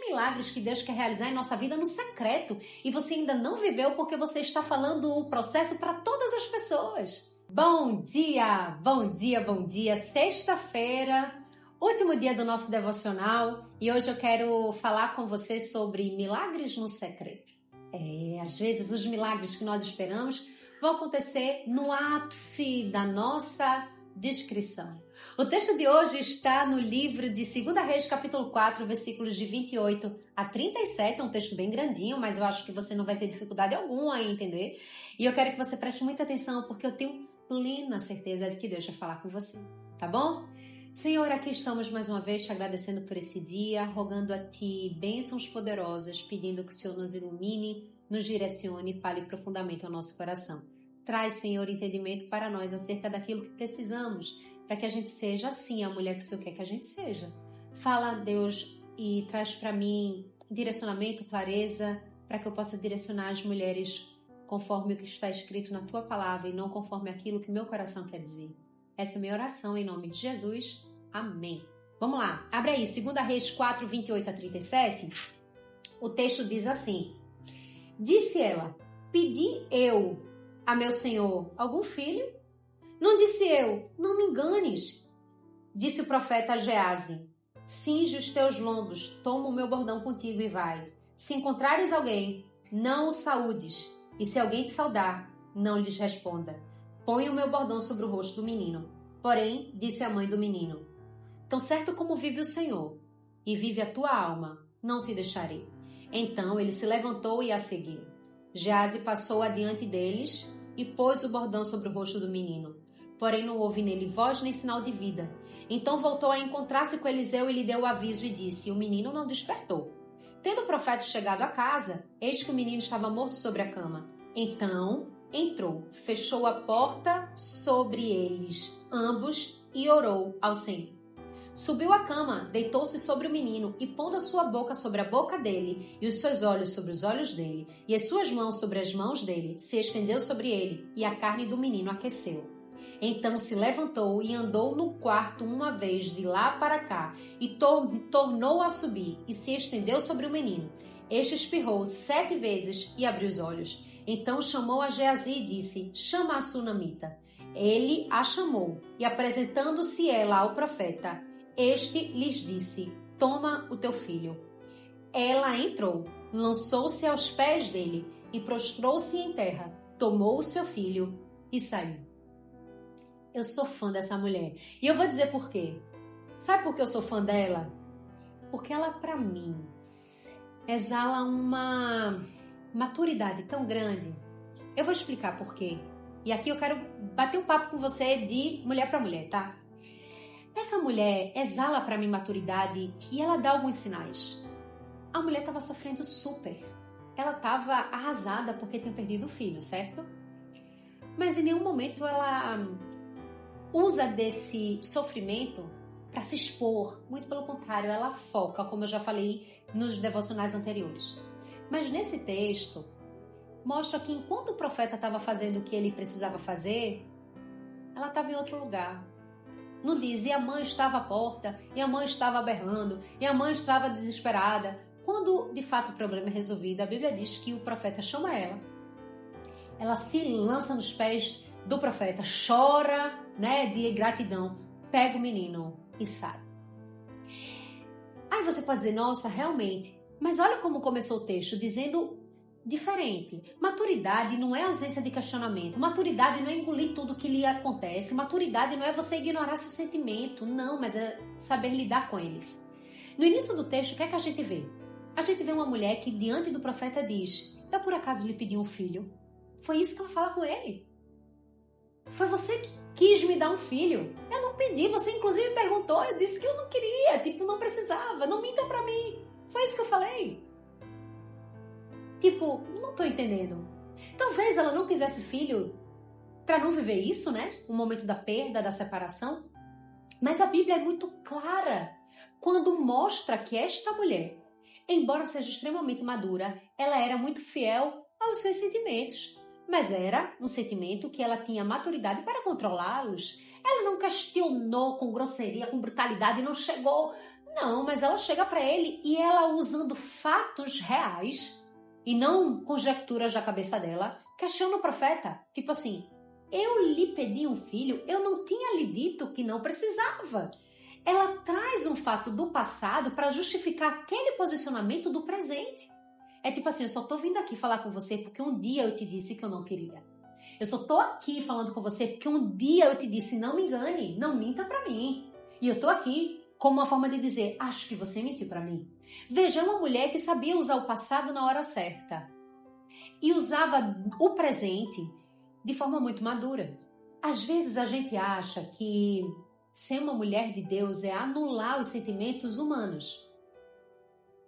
milagres que Deus quer realizar em nossa vida no secreto e você ainda não viveu porque você está falando o processo para todas as pessoas. Bom dia, bom dia, bom dia. Sexta-feira, último dia do nosso devocional e hoje eu quero falar com você sobre milagres no secreto. Às vezes os milagres que nós esperamos vão acontecer no ápice da nossa discrição. O texto de hoje está no livro de 2 Reis, capítulo 4, versículos de 28 a 37. É um texto bem grandinho, mas eu acho que você não vai ter dificuldade alguma em entender. E eu quero que você preste muita atenção, porque eu tenho plena certeza de que Deus vai falar com você, tá bom? Senhor, aqui estamos mais uma vez te agradecendo por esse dia, rogando a Ti bênçãos poderosas, pedindo que o Senhor nos ilumine, nos direcione e fale profundamente ao nosso coração. Traz, Senhor, entendimento para nós acerca daquilo que precisamos, para que a gente seja assim a mulher que o Senhor quer que a gente seja. Fala, Deus, e traz para mim direcionamento, clareza, para que eu possa direcionar as mulheres conforme o que está escrito na Tua palavra e não conforme aquilo que meu coração quer dizer. Essa é a minha oração em nome de Jesus. Amém. Vamos lá, abre aí, 2 Reis 4, 28 a 37. O texto diz assim: Disse ela, pedi eu a meu senhor algum filho? Não disse eu, não me enganes. Disse o profeta a Geazi, cinge os teus lombos, toma o meu bordão contigo e vai. Se encontrares alguém, não o saúdes, e se alguém te saudar, não lhes responda. Põe o meu bordão sobre o rosto do menino. Porém, disse a mãe do menino, tão certo como vive o Senhor, e vive a tua alma, não te deixarei. Então ele se levantou e a seguiu. Geazi passou adiante deles e pôs o bordão sobre o rosto do menino. Porém não houve nele voz nem sinal de vida. Então voltou a encontrar-se com Eliseu e lhe deu o aviso e disse, o menino não despertou. Tendo o profeta chegado à casa, eis que o menino estava morto sobre a cama. Então entrou, fechou a porta sobre eles, ambos, e orou ao Senhor. Subiu à cama, deitou-se sobre o menino e pondo a sua boca sobre a boca dele e os seus olhos sobre os olhos dele e as suas mãos sobre as mãos dele, se estendeu sobre ele e a carne do menino aqueceu. Então se levantou e andou no quarto uma vez de lá para cá e tornou a subir e se estendeu sobre o menino. Este espirrou 7 vezes e abriu os olhos. Então chamou a Geazi e disse, chama a sunamita. Ele a chamou e apresentando-se ela ao profeta, este lhes disse, toma o teu filho. Ela entrou, lançou-se aos pés dele e prostrou-se em terra, tomou o seu filho e saiu. Eu sou fã dessa mulher e eu vou dizer por quê. Sabe por que eu sou fã dela? Porque ela, para mim, exala uma maturidade tão grande. Eu vou explicar por quê. E aqui eu quero bater um papo com você de mulher para mulher, tá? Essa mulher exala para mim maturidade e ela dá alguns sinais. A mulher estava sofrendo super. Ela estava arrasada porque tinha perdido o filho, certo? Mas em nenhum momento ela usa desse sofrimento para se expor. Muito pelo contrário, ela foca, como eu já falei nos devocionais anteriores. Mas nesse texto, mostra que enquanto o profeta estava fazendo o que ele precisava fazer, ela estava em outro lugar. Não diz, e a mãe estava à porta, e a mãe estava berrando, e a mãe estava desesperada. Quando, de fato, o problema é resolvido, a Bíblia diz que o profeta chama ela. Ela se lança nos pés do profeta, chora, de gratidão, pega o menino e sai. Aí você pode dizer, nossa, realmente. Mas olha como começou o texto, dizendo diferente. Maturidade não é ausência de questionamento. Maturidade não é engolir tudo que lhe acontece. Maturidade não é você ignorar seu sentimento. Não, mas é saber lidar com eles. No início do texto, o que é que a gente vê? A gente vê uma mulher que diante do profeta diz, eu por acaso lhe pedi um filho? Foi isso que ela fala com ele. Foi você que quis me dar um filho. Eu não pedi, você inclusive perguntou, eu disse que eu não queria, não precisava, não minta pra mim. Foi isso que eu falei. Não tô entendendo. Talvez ela não quisesse filho para não viver isso, O momento da perda, da separação. Mas a Bíblia é muito clara quando mostra que esta mulher, embora seja extremamente madura, ela era muito fiel aos seus sentimentos. Mas era um sentimento que ela tinha maturidade para controlá-los. Ela não questionou com grosseria, com brutalidade, não chegou. Não, mas ela chega para ele e ela, usando fatos reais e não conjecturas da cabeça dela, questiona o profeta. Tipo assim, eu lhe pedi um filho, eu não tinha lhe dito que não precisava. Ela traz um fato do passado para justificar aquele posicionamento do presente. É tipo assim, eu só tô vindo aqui falar com você porque um dia eu te disse que eu não queria. Eu só tô aqui falando com você porque um dia eu te disse, não me engane, não minta para mim. E eu tô aqui como uma forma de dizer, acho que você mentiu para mim. Veja, é uma mulher que sabia usar o passado na hora certa. E usava o presente de forma muito madura. Às vezes a gente acha que ser uma mulher de Deus é anular os sentimentos humanos.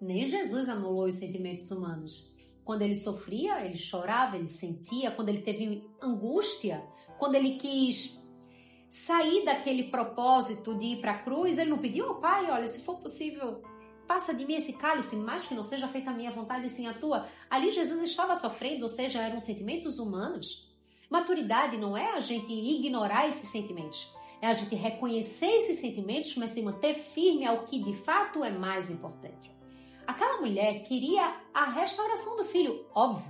Nem Jesus anulou os sentimentos humanos. Quando ele sofria, ele chorava, ele sentia. Quando ele teve angústia, quando ele quis sair daquele propósito de ir para a cruz, ele não pediu ao Pai, olha, se for possível, passa de mim esse cálice, mas que não seja feita a minha vontade e sim a tua. Ali Jesus estava sofrendo, ou seja, eram sentimentos humanos. Maturidade não é a gente ignorar esses sentimentos, é a gente reconhecer esses sentimentos, mas se manter firme ao que de fato é mais importante. Aquela mulher queria a restauração do filho, óbvio,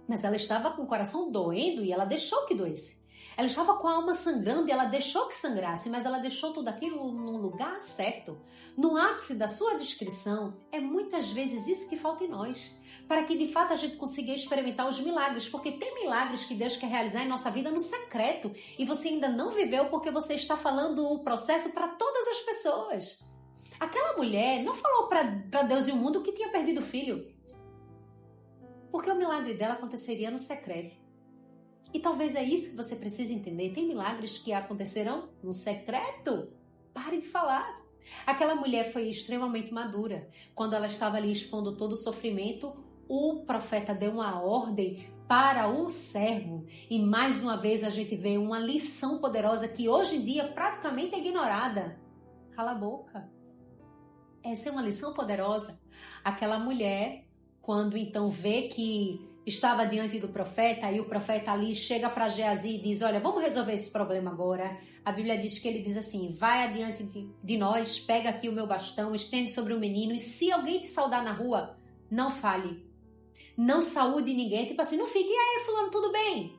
mas ela estava com o coração doendo e ela deixou que doesse. Ela estava com a alma sangrando e ela deixou que sangrasse, mas ela deixou tudo aquilo no lugar certo. No ápice da sua descrição, é muitas vezes isso que falta em nós, para que de fato a gente consiga experimentar os milagres, porque tem milagres que Deus quer realizar em nossa vida no secreto e você ainda não viveu porque você está falando o processo para todas as pessoas. Aquela mulher não falou para Deus e o mundo que tinha perdido o filho, porque o milagre dela aconteceria no secreto. E talvez é isso que você precisa entender. Tem milagres que acontecerão no secreto. Pare de falar. Aquela mulher foi extremamente madura. Quando ela estava ali expondo todo o sofrimento, o profeta deu uma ordem para o servo. E mais uma vez a gente vê uma lição poderosa que hoje em dia praticamente é ignorada. Cala a boca. Essa é uma lição poderosa. Aquela mulher, quando então vê que estava diante do profeta, e o profeta ali chega para Geazi e diz, olha, vamos resolver esse problema agora. A Bíblia diz que ele diz assim, vai adiante de nós, pega aqui o meu bastão, estende sobre o menino, e se alguém te saudar na rua, não fale. Não saúde ninguém, tipo assim, não fique, e aí fulano, tudo bem?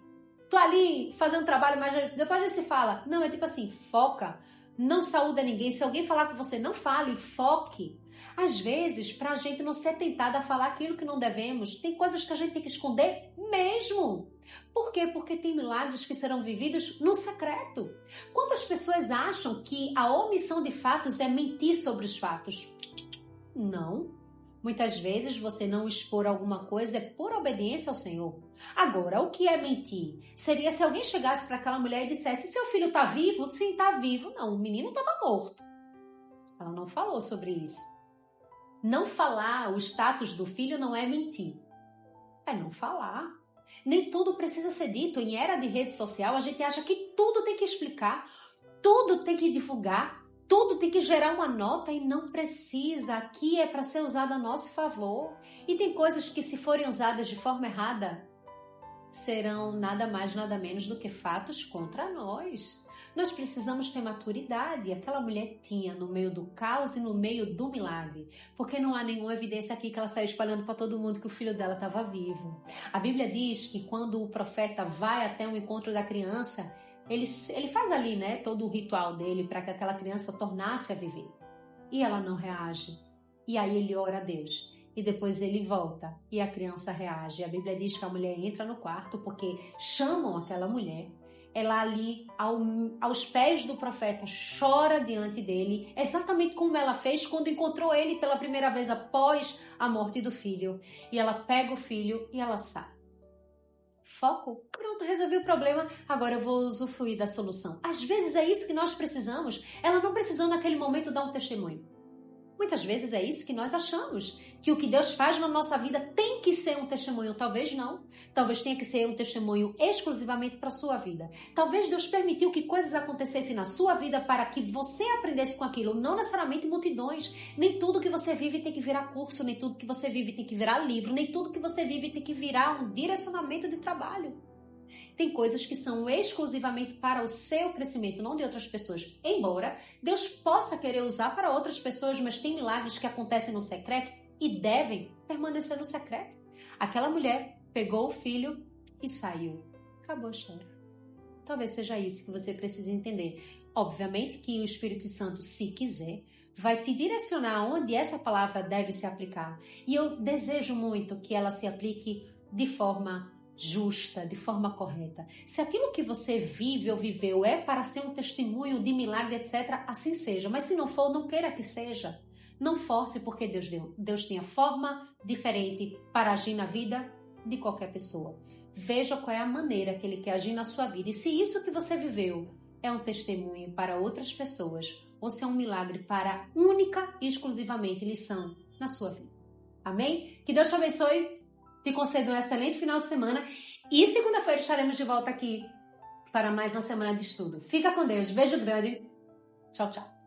Tô ali fazendo trabalho, mas depois a gente se fala. Não, é tipo assim, foca, não saúda ninguém. Se alguém falar com você, não fale, foque. Às vezes, para a gente não ser tentada a falar aquilo que não devemos, tem coisas que a gente tem que esconder mesmo. Por quê? Porque tem milagres que serão vividos no secreto. Quantas pessoas acham que a omissão de fatos é mentir sobre os fatos? Não. Muitas vezes você não expor alguma coisa é por obediência ao Senhor. Agora, o que é mentir? Seria se alguém chegasse para aquela mulher e dissesse, seu filho está vivo? Sim, está vivo. Não, o menino estava morto. Ela não falou sobre isso. Não falar o status do filho não é mentir. É não falar. Nem tudo precisa ser dito. Em era de rede social, a gente acha que tudo tem que explicar, tudo tem que divulgar, tudo tem que gerar uma nota e não precisa. Aqui é para ser usado a nosso favor. E tem coisas que, se forem usadas de forma errada, serão nada mais, nada menos do que fatos contra nós. Nós precisamos ter maturidade. Aquela mulher tinha no meio do caos e no meio do milagre. Porque não há nenhuma evidência aqui que ela saiu espalhando para todo mundo que o filho dela estava vivo. A Bíblia diz que quando o profeta vai até o encontro da criança, ele faz ali, né, todo o ritual dele para que aquela criança tornasse a viver. E ela não reage. E aí ele ora a Deus. E depois ele volta e a criança reage. A Bíblia diz que a mulher entra no quarto porque chamam aquela mulher. Ela ali, aos pés do profeta, chora diante dele, exatamente como ela fez quando encontrou ele pela primeira vez após a morte do filho. E ela pega o filho e ela sai. Foco. Pronto, resolvi o problema, agora eu vou usufruir da solução. Às vezes é isso que nós precisamos. Ela não precisou naquele momento dar um testemunho. Muitas vezes é isso que nós achamos, que o que Deus faz na nossa vida tem que ser um testemunho. Talvez não. Talvez tenha que ser um testemunho exclusivamente para a sua vida. Talvez Deus permitiu que coisas acontecessem na sua vida para que você aprendesse com aquilo. Não necessariamente multidões. Nem tudo que você vive tem que virar curso, nem tudo que você vive tem que virar livro, nem tudo que você vive tem que virar um direcionamento de trabalho. Tem coisas que são exclusivamente para o seu crescimento, não de outras pessoas. Embora Deus possa querer usar para outras pessoas, mas tem milagres que acontecem no secreto e devem permanecer no secreto. Aquela mulher pegou o filho e saiu. Acabou a história. Talvez seja isso que você precisa entender. Obviamente que o Espírito Santo, se quiser, vai te direcionar onde essa palavra deve se aplicar. E eu desejo muito que ela se aplique de forma justa, de forma correta. Se aquilo que você vive ou viveu é para ser um testemunho de milagre, etc., assim seja. Mas se não for, não queira que seja. Não force, porque Deus deu. Deus tem a forma diferente para agir na vida de qualquer pessoa. Veja qual é a maneira que Ele quer agir na sua vida. E se isso que você viveu é um testemunho para outras pessoas, ou se é um milagre para única e exclusivamente lição na sua vida. Amém? Que Deus te abençoe, te conceda um excelente final de semana e segunda-feira estaremos de volta aqui para mais uma semana de estudo. Fica com Deus. Beijo grande. Tchau, tchau.